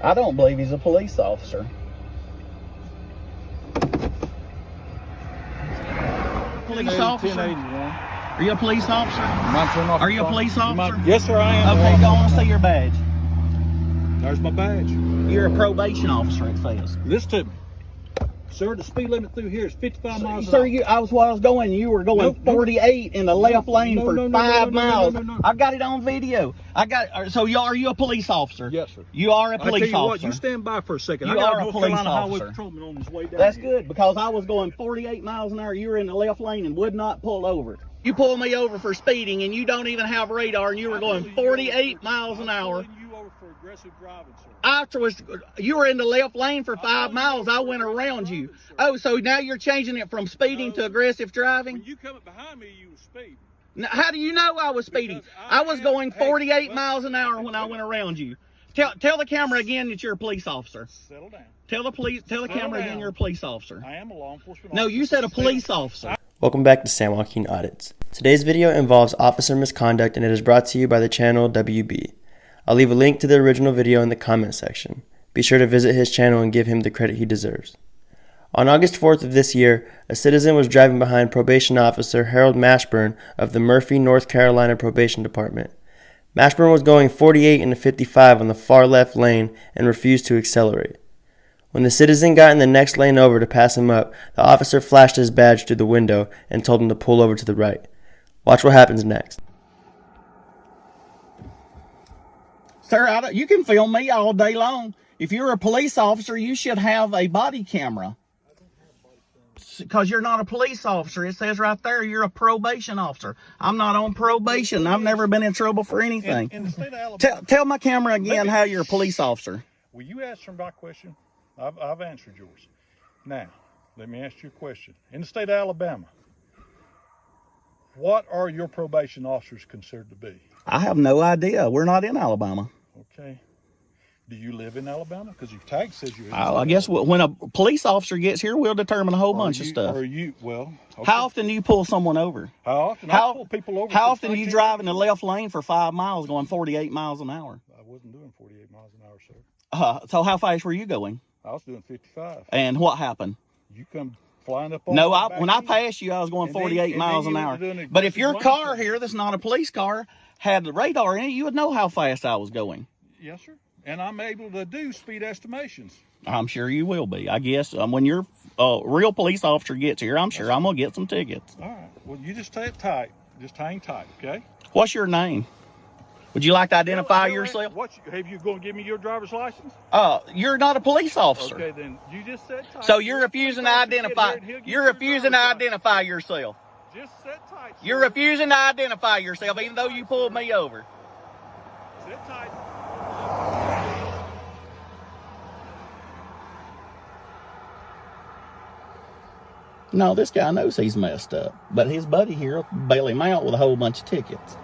I don't believe he's a police officer. Police officer? Are you a police officer? Are you a police officer? Yes, sir, I am. Okay, go on and see your badge. There's my badge. You're a probation officer, it says. Listen to me. Sir, the speed limit through here is 55 miles an Sir, hour. you were going 48 in the left lane for 5 miles. No. I've got it on video. So are you a police officer? Yes, sir. You are a police I tell you officer. what, you stand by for a second. You I got are a North police Carolina Highway officer. Patrolman on his way down. That's here. good, because I was going 48 miles an hour. You were in the left lane and would not pull over. You pulled me over for speeding, and you don't even have radar, and you were going 48 miles an hour. You over for aggressive driving, sir. You were in the left lane for 5 miles. I went around you. Oh, so now you're changing it from speeding to aggressive driving? When you come up behind me, you were speeding. Now, how do you know I was speeding? I was going 48 miles an hour when I went around you. Tell the camera again that you're a police officer. Settle down. Tell the camera again you're a police officer. I am a law enforcement officer. No, you said a police officer. Welcome back to San Joaquin Audits. Today's video involves officer misconduct and it is brought to you by the channel WB. I'll leave a link to the original video in the comment section. Be sure to visit his channel and give him the credit he deserves. On August 4th of this year, a citizen was driving behind probation officer Harold Mashburn of the Murphy, North Carolina Probation Department. Mashburn was going 48 into 55 on the far left lane and refused to accelerate. When the citizen got in the next lane over to pass him up, the officer flashed his badge through the window and told him to pull over to the right. Watch what happens next. Sir, you can film me all day long. If you're a police officer, you should have a body camera. Because you're not a police officer. It says right there you're a probation officer. I'm not on probation. I've never been in trouble for anything. In the state of Alabama, Tell my camera again how you're a police officer. will you answer my question? I've answered yours. Now, let me ask you a question. In the state of Alabama, what are your probation officers considered to be? I have no idea. We're not in Alabama. Okay. Do you live in Alabama? Because your tag says you're in I guess when a police officer gets here, we'll determine a whole bunch of stuff. Okay. How often do you pull someone over? How often? I pull people over. How often do you drive in the left lane for 5 miles going 48 miles an hour? I wasn't doing 48 miles an hour, sir. So how fast were you going? I was doing 55. And what happened? You come flying up on No, my back when I end. passed you, I was going 48 miles an hour. doing But if your aggressive car lane here, that's not a police car, had the radar in it, you would know how fast I was going. Yes, sir. And I'm able to do speed estimations. I'm sure you will be. I guess when your real police officer gets here, I'm sure I'm going to get some tickets. All right. Well, you just stay tight. Just hang tight, okay? What's your name? Would you like to identify yourself? Have you going to give me your driver's license? You're not a police officer. Okay, then you just sit tight. So you're refusing to identify. You're refusing to identify yourself. Just sit tight. You're refusing to identify yourself, even though you pulled me over. Sit tight. No, this guy knows he's messed up, but his buddy here will bail him out with a whole bunch of tickets.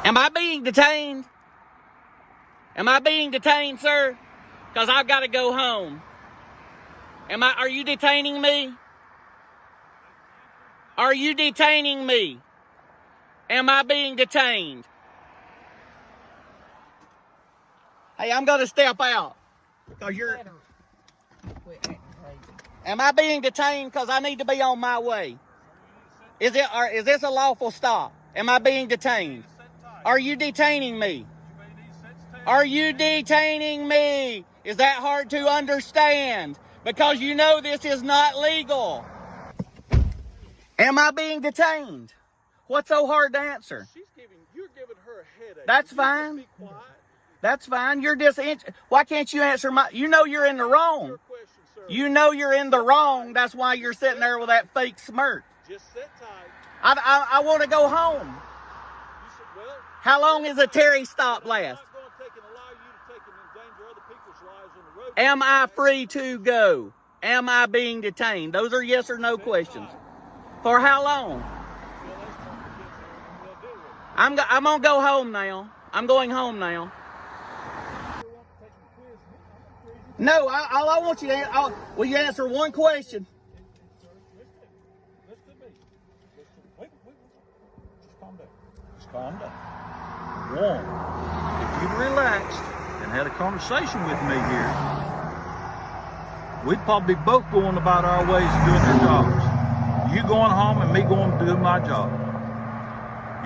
Am I being detained? Am I being detained, sir? Because I've got to go home. Are you detaining me? Are you detaining me? Am I being detained? Hey, I'm going to step out. Because Am I being detained because I need to be on my way? Is this a lawful stop? Am I being detained? Are you detaining me? Are you detaining me? Is that hard to understand? Because you know this is not legal. Am I being detained? What's so hard to answer? You're giving her a headache. That's fine. That's fine. Why can't you answer you know you're in the wrong. You know you're in the wrong. That's why you're sitting there with that fake smirk. Just sit tight. I want to go home. How long is a Terry stop last? Am I free to go? Am I being detained? Those are yes or no questions. For how long? I'm gonna go home now. I'm going home now. No, all I want you to will you answer one question? Just calm down. One, if you'd relaxed and had a conversation with me here, we'd probably both going about our ways doing our jobs. You going home and me going to do my job.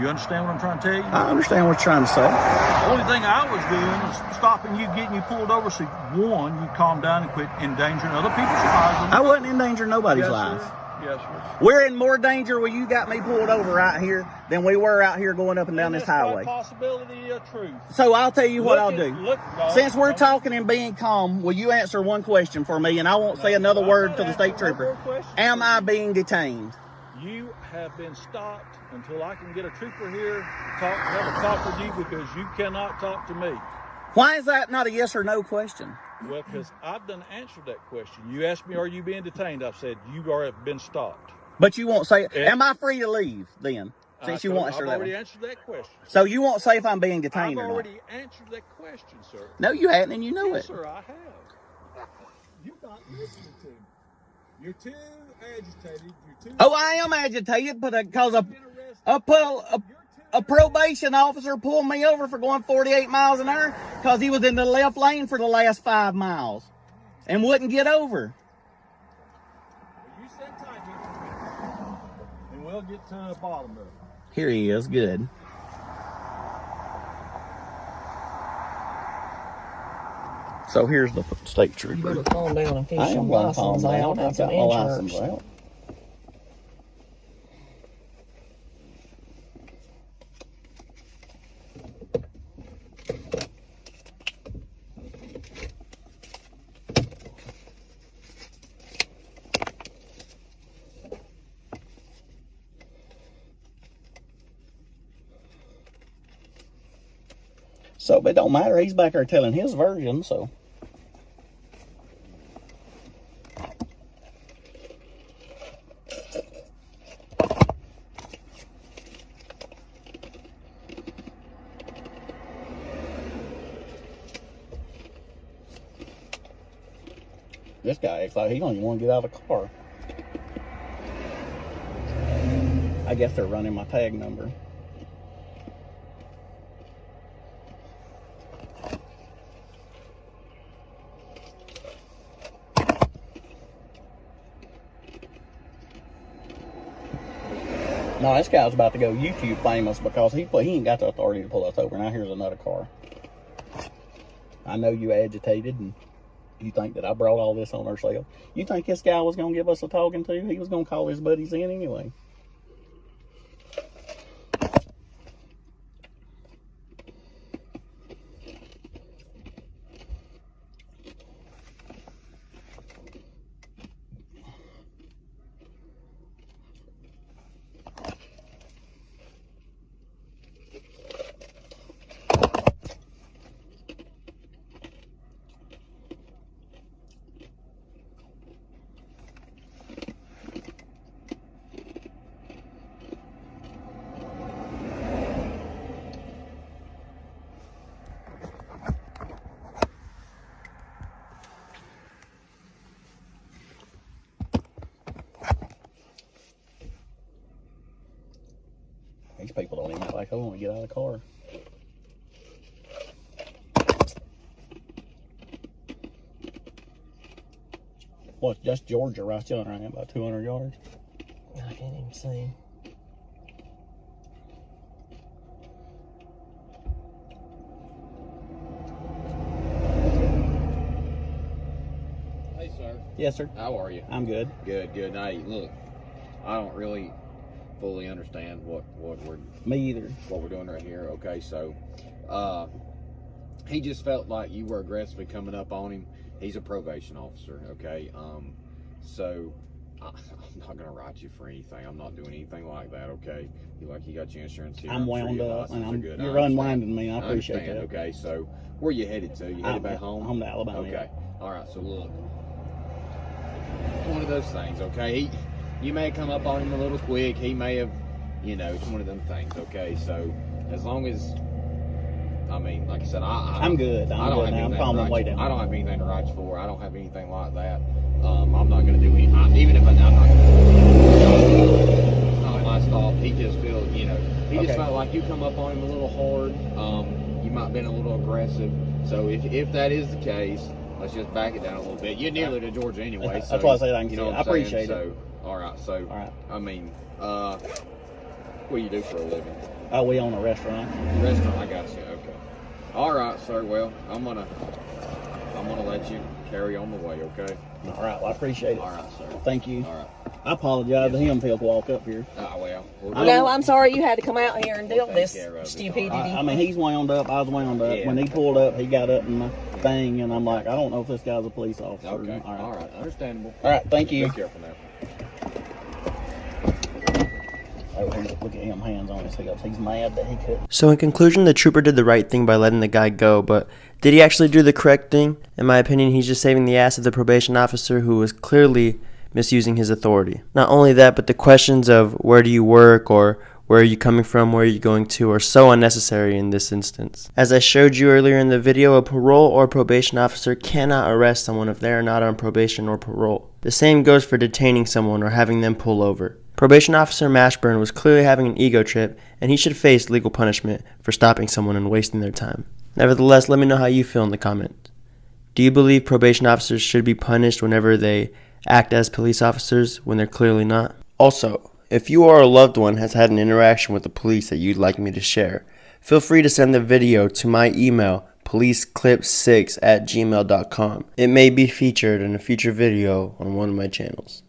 You understand what I'm trying to tell you? I understand what you're trying to say. The only thing I was doing was stopping you, getting you pulled over, so one, you calm down and quit endangering other people's lives. I wasn't endangering nobody's lives. Yes, sir. We're in more danger when you got me pulled over right here than we were out here going up and down this highway. Possibility of truth. So I'll tell you what I'll do. No, Since we're talking and being calm, will you answer one question for me, and I won't say another word to the state trooper. Am I being detained? You have been stopped until I can get a trooper here to have a talk with you, because you cannot talk to me. Why is that not a yes or no question? Well, because I've done answered that question. You asked me, are you being detained? I've said, you are been stopped. But you won't say, am I free to leave then? Since you won't answer I've that already one. answered that question. So you won't say if I'm being detained I've or not? already answered that question, sir. No, you hadn't, and you know Yes, it. sir, I have. You're not listening to me. You're too agitated. You're too... Oh, I am agitated because a probation officer pulled me over for going 48 miles an hour because he was in the left lane for the last 5 miles and wouldn't get over. You sit tight, and we'll get to the bottom of it. Here he is. Good. So here's the state trooper. You better calm down and I finish am some going to calm license down. out I've and got some my license insurance. out. So, but it don't matter. He's back there telling his version, so. This guy acts like he don't even want to get out of the car. I guess they're running my tag number. No, this guy was about to go YouTube famous because he ain't got the authority to pull us over. Now here's another car. I know you agitated and you think that I brought all this on ourselves. You think this guy was going to give us a talking to? He was going to call his buddies in anyway. These people don't even act like they want to get out of the car. Well, just Georgia right down right about 200 yards. I can't even see. Hey, sir. Yes, sir. How are you? I'm good. Good, good. Hey, look, I don't really fully understand what Me either. we're doing right here. Okay, so he just felt like you were aggressively coming up on him. He's a probation officer. Okay, so I'm not gonna write you for anything. I'm not doing anything like that. Okay, you got your insurance here. I'm sure wound your up, and license are good. you're I unwinding me. I understand. appreciate that. Okay, so where you headed to? You headed back home? Home to Alabama. Okay. All right. So look, one of those things. Okay. you may have come up on him a little quick. He may have, you know, it's one of them things. Okay, so as long as, I mean, like I said, I'm good. I'm good now. I'm calm my way down. I don't have anything to write you for. I don't have anything like that. I'm not going to do any. Even if I'm not going to. It's not my fault. He just feels, you know, he just felt like you come up on him a little hard. You might have been a little aggressive. So if that is the case, let's just back it down a little bit. You're nearly to Georgia anyway. So, that's why I said I can see it. what I I'm saying? appreciate it. So, all right. I mean, what do you do for a living? We own a restaurant. Restaurant, I got you. Okay. All right, sir. Well, I'm gonna let you carry on the way. Okay. All right. Well, I appreciate it. All right, sir. Thank you. All right. I apologize to him. He'll walk up here. Well. No, I'm sorry you had to come out here and deal with this take care of it. stupidity. I mean, he's wound up. I was wound up. Yeah. When he pulled up, he got up in my thing, and I'm like, I don't know if this guy's a police officer. Okay. All right. Understandable. All right. Thank you. Be careful now. Oh, look at him, hands on his hips. He's mad that he couldn't. So in conclusion, the trooper did the right thing by letting the guy go, but did he actually do the correct thing? In my opinion, he's just saving the ass of the probation officer who was clearly misusing his authority. Not only that, but the questions of where do you work or where are you coming from, where are you going to are so unnecessary in this instance. As I showed you earlier in the video, a parole or probation officer cannot arrest someone if they are not on probation or parole. The same goes for detaining someone or having them pull over. Probation officer Mashburn was clearly having an ego trip, and he should face legal punishment for stopping someone and wasting their time. Nevertheless, let me know how you feel in the comments. Do you believe probation officers should be punished whenever they act as police officers when they're clearly not? Also, if you or a loved one has had an interaction with the police that you'd like me to share, feel free to send the video to my email, policeclip6@gmail.com. It may be featured in a future video on one of my channels.